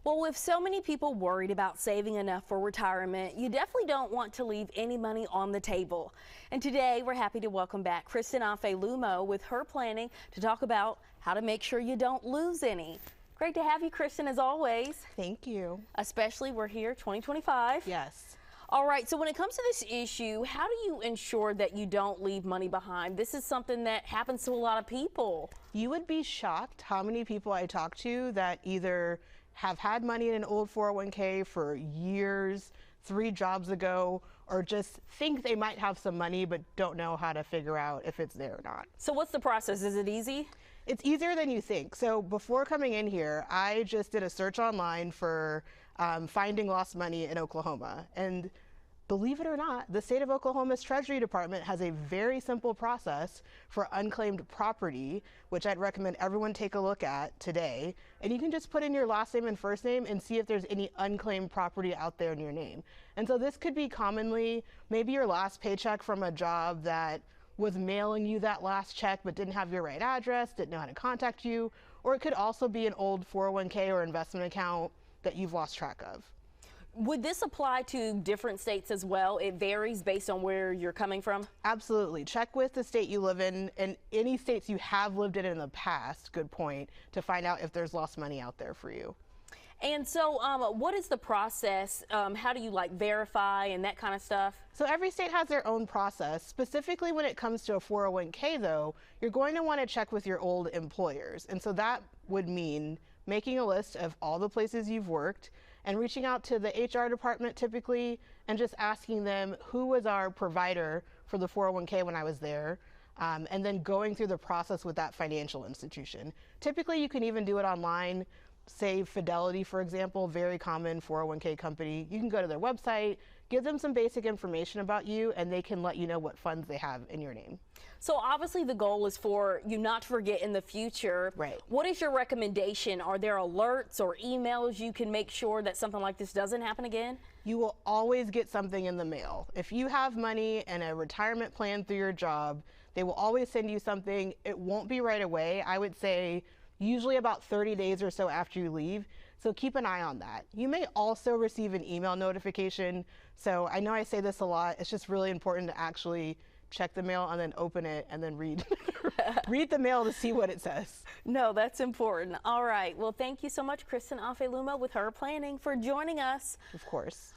Well, with so many people worried about saving enough for retirement, you definitely don't want to leave any money on the table. And today we're happy to welcome back Kristin Afelumo with HerPlanning to talk about how to make sure you don't lose any. Great to have you, Kristin, as always. Thank you. Especially we're here 2025. Yes. All right, so when it comes to this issue, how do you ensure that you don't leave money behind? This is something that happens to a lot of people. You would be shocked how many people I talk to that either have had money in an old 401k for years, 3 jobs ago, or just think they might have some money but don't know how to figure out if it's there or not. So what's the process? Is it easy? It's easier than you think. So before coming in here, I just did a search online for finding lost money in Oklahoma. And believe it or not, the state of Oklahoma's Treasury Department has a very simple process for unclaimed property, which I'd recommend everyone take a look at today. And you can just put in your last name and first name and see if there's any unclaimed property out there in your name. And so this could be commonly maybe your last paycheck from a job that was mailing you that last check but didn't have your right address, didn't know how to contact you, or it could also be an old 401k or investment account that you've lost track of. Would this apply to different states as well? It varies based on where you're coming from? Absolutely. Check with the state you live in and any states you have lived in the past, good point, to find out if there's lost money out there for you. And so what is the process? How do you verify and that kind of stuff? So every state has their own process. Specifically when it comes to a 401k though, you're going to want to check with your old employers. And so that would mean making a list of all the places you've worked and reaching out to the HR department typically and just asking them who was our provider for the 401k when I was there. And then going through the process with that financial institution. Typically you can even do it online. Say Fidelity, for example, very common 401k company. You can go to their website, give them some basic information about you, and they can let you know what funds they have in your name. So obviously the goal is for you not to forget in the future. Right. What is your recommendation? Are there alerts or emails you can make sure that something like this doesn't happen again? You will always get something in the mail. If you have money and a retirement plan through your job, they will always send you something. It won't be right away. I would say usually about 30 days or so after you leave. So keep an eye on that. You may also receive an email notification. So I know I say this a lot. It's just really important to actually check the mail and then open it and then read read the mail to see what it says. No, that's important. All right. Well, thank you so much, Kristin Afelumo with HerPlanning, for joining us. Of course.